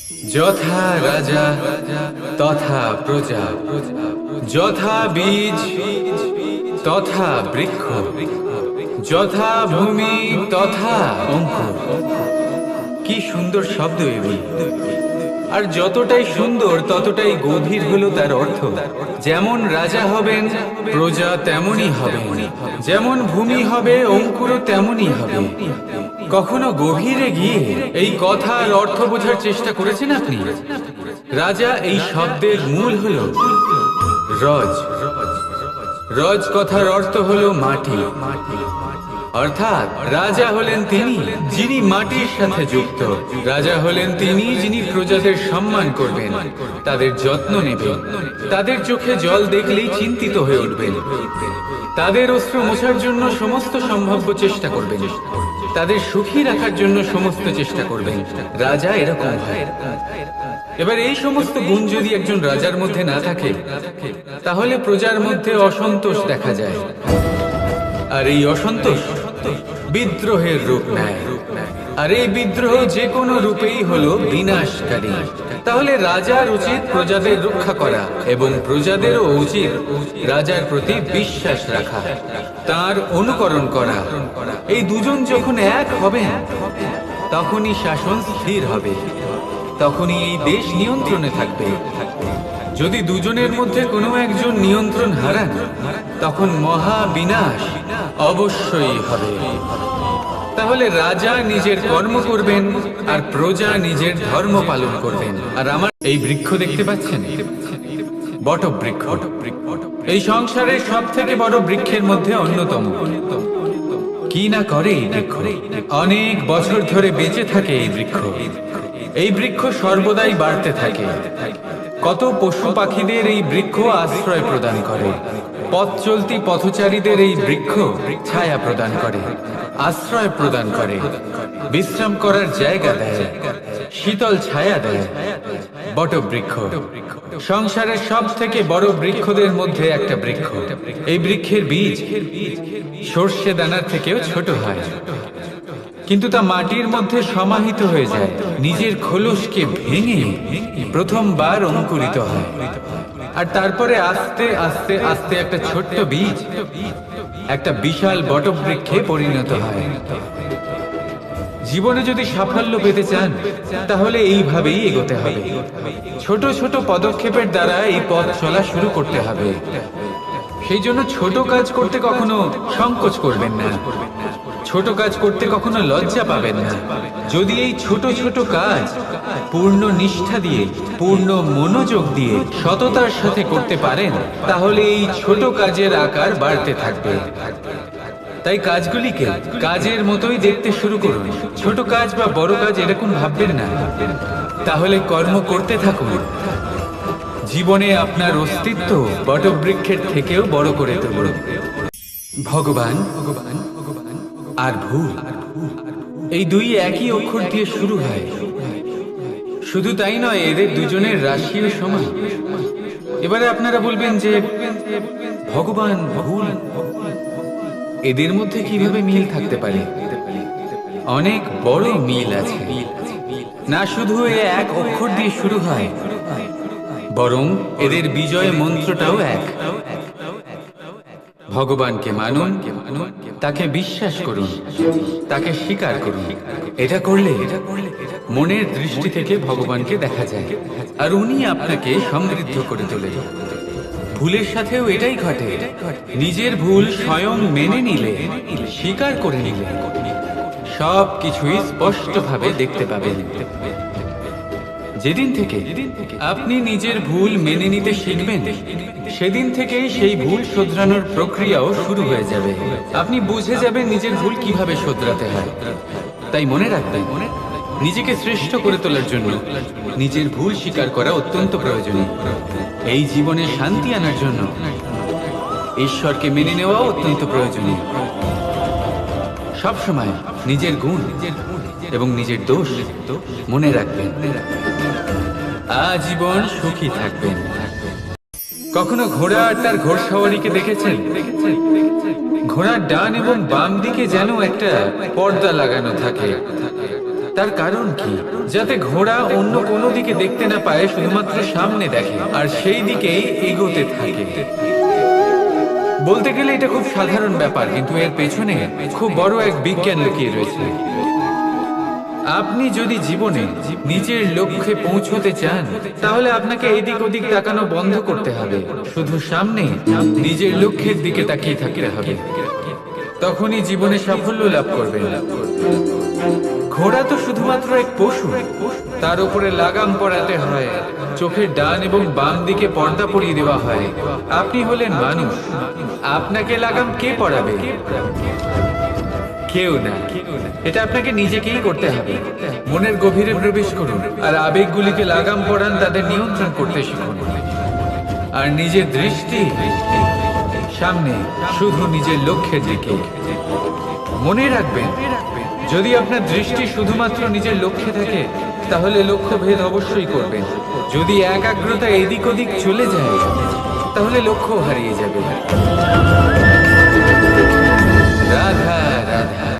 যথা রাজা তথা প্রজা, যথা বীজ তথা বৃক্ষ, যথা ভূমি তথা অঙ্কুর। কি সুন্দর শব্দ এগুলি! আর যতটাই সুন্দর ততটাই গভীর হলো তার অর্থ। যেমন রাজা হবেন প্রজা তেমনই হবে, যেমন ভূমি হবে অঙ্কুরও তেমনই হবে। কখনো গভীরে গিয়ে এই কথার অর্থ বোঝার চেষ্টা করেছেন আপনি? রাজা এই শব্দের মূল হলো রজ। রজ কথার অর্থ হলো মাটি। অর্থাৎ রাজা হলেন তিনি যিনি মাটির সাথে যুক্ত। রাজা হলেন তিনি যিনি প্রজাদের সম্মান করবেন, তাদের যত্ন নেবেন, তাদের চোখে জল দেখলেই চিন্তিত হয়ে উঠবেন, তাদের অশ্রু মোছার জন্য সমস্ত সম্ভাব্য চেষ্টা করবেন, তাদের সুখী রাখার জন্য সমস্ত চেষ্টা করবেন। রাজা এরকম হয়। এবার এই সমস্ত গুণ যদি একজন রাজার মধ্যে না থাকে, তাহলে প্রজার মধ্যে অসন্তোষ দেখা যায়। আর এই অসন্তোষ বিদ্রোহের রূপ নেয়। আর এই বিদ্রোহ যে কোনো রূপেই হলো বিনাশকারী। তাহলে রাজার উচিত প্রজাদের রক্ষা করা এবং প্রজাদেরও উচিত রাজার প্রতি বিশ্বাস রাখা, তার অনুকরণ করা। এই দুজন যখন এক হবেন তখনই শাসন স্থির হবে, তখনই এই দেশ নিয়ন্ত্রণে থাকবে। যদি দুজনের মধ্যে কোনো একজন নিয়ন্ত্রণ হারান, তখন মহা বিনাশ অবশ্যই হবে। তাহলে রাজা নিজের কর্ম করবেন আর প্রজা নিজের ধর্ম পালন করবেন। আর আমার এই বৃক্ষ দেখতে পাচ্ছেন, বটবৃক্ষ। এই সংসারের সব থেকে বড় বৃক্ষের মধ্যে অন্যতম। কি না করে এই বৃক্ষ! অনেক বছর ধরে বেঁচে থাকে এই বৃক্ষ। এই বৃক্ষ সর্বদাই বাড়তে থাকে। কত পশু পাখিদের এই বৃক্ষ আশ্রয় প্রদান করে। পথ চলতি পথচারীদের এই বৃক্ষ ছায়া প্রদান করে, আশ্রয় প্রদান করে, বিশ্রাম করার জায়গা দেয়, শীতল ছায়া দেয়। বটবৃক্ষ সংসারের সব থেকে বড় বৃক্ষদের মধ্যে একটা বৃক্ষ। এই বৃক্ষের বীজ সর্ষে দানার থেকেও ছোট হয়, কিন্তু তা মাটির মধ্যে সমাহিত হয়ে যায়, নিজের খোলসকে ভেঙে প্রথমবার অঙ্কুরিত হয়। আর তারপরে আস্তে আস্তে আস্তে একটা ছোট্ট বীজ একটা বিশাল বটবৃক্ষে পরিণত হয়। জীবনে যদি সাফল্য পেতে চান, তাহলে এইভাবেই এগোতে হবে। ছোট ছোট পদক্ষেপের দ্বারা এই পথ চলা শুরু করতে হবে। সেই জন্য ছোট কাজ করতে কখনো সংকোচ করবেন না, ছোট কাজ করতে কখনো লজ্জা পাবেন না। যদি এই ছোট ছোট কাজ পূর্ণ নিষ্ঠা দিয়ে, পূর্ণ মনোযোগ দিয়ে, সততার সাথে করতে পারেন, তাহলে এই ছোট কাজের আকার বাড়তে থাকবে। তাই কাজগুলিকে কাজের মতোই দেখতে শুরু করুন। ছোট কাজ বা বড় কাজ এরকম ভাববেন না। তাহলে কর্ম করতে থাকুন। জীবনে আপনার অস্তিত্ব বটবৃক্ষের থেকেও বড় করে তুলুন। ভগবান আর ভূ, এই দুই একই অক্ষর দিয়ে শুরু হয়। শুধু তাই নয়, এদের দুজনের রাশিও সমান। এবারে আপনারা বলবেন যে ভগবান ভুল, এদের মধ্যে কিভাবে মিল থাকতে পারে? অনেক বড় মিল আছে। না শুধু এ এক অক্ষর দিয়ে শুরু হয়, বরং এদের বিজয় মন্ত্রটাও এক। ভগবানকে মানুন, তাকে বিশ্বাস করুন, তাকে স্বীকার করুন। এটা করলে মনের দৃষ্টি থেকে ভগবানকে দেখা যায়, আর উনি আপনাকে সমৃদ্ধ করে তোলেন। ভুলের সাথেও এটাই ঘটে। নিজের ভুল স্বয়ং মেনে নিলে, স্বীকার করে নিলে, সব কিছুই স্পষ্টভাবে দেখতে পাবেন। যেদিন থেকে আপনি নিজের ভুল মেনে নিতে শিখবেন, সেদিন থেকেই সেই ভুল শোধরানোর প্রক্রিয়াও শুরু হয়ে যাবে। আপনি বুঝে যাবেন নিজের ভুল কিভাবে শোধরাতে হয়। তাই মনে রাখবেন, নিজেকে শ্রেষ্ঠ করে তোলার জন্য নিজের ভুল স্বীকার করা অত্যন্ত প্রয়োজনীয়। এই জীবনে শান্তি আনার জন্য ঈশ্বরকে মেনে নেওয়া অত্যন্ত প্রয়োজনীয়। সবসময় নিজের গুণ এবং নিজের দোষ মনে রাখবেন। আজীবন সুখী থাকবেন। কখনো ঘোড়া আর তার ঘোড়সওয়ারিকে দেখেছেন? ঘোড়ার ডান এবং বাম দিকে যেন একটা পর্দা লাগানো থাকে। তার কারণ কি? যাতে ঘোড়া অন্য কোনো দিকে দেখতে না পায়, শুধুমাত্র সামনে দেখে আর সেই দিকেই এগোতে থাকে। বলতে গেলে এটা খুব সাধারণ ব্যাপার, কিন্তু এর পেছনে খুব বড় এক বিজ্ঞান লুকিয়ে রয়েছে। আপনি যদি জীবনে নিজের লক্ষ্যে পৌঁছতে চান, তাহলে আপনাকে এদিক ওদিক তাকানো বন্ধ করতে হবে, শুধু সামনে নিজের লক্ষ্যের দিকে তাকিয়ে থাকতে হবে। তখনই জীবনে সাফল্য লাভ করবেন। ঘোড়া তো শুধুমাত্র এক পশু, তার উপরে লাগাম পরাতে হয়, চোখের ডান এবং বাম দিকে পর্দা পরিয়ে দেওয়া হয়। আপনি হলেন মানুষ, আপনাকে লাগাম কে পরাবে? কেউ না। এটা আপনাকে নিজেকেই করতে হবে। মনের গভীরে প্রবেশ করুন আর আবেগগুলিকে লাগাম পরান, তাদের নিয়ন্ত্রণ করতে শিখুন। আর নিজের দৃষ্টি সামনে, শুধু নিজের লক্ষ্যের দিকে। মনে রাখবেন, যদি আপনার দৃষ্টি শুধুমাত্র নিজের লক্ষ্যে থাকে, তাহলে লক্ষ্য ভেদ অবশ্যই করবেন। যদি একাগ্রতা এদিক ওদিক চলে যায়, তাহলে লক্ষ্য হারিয়ে যাবে।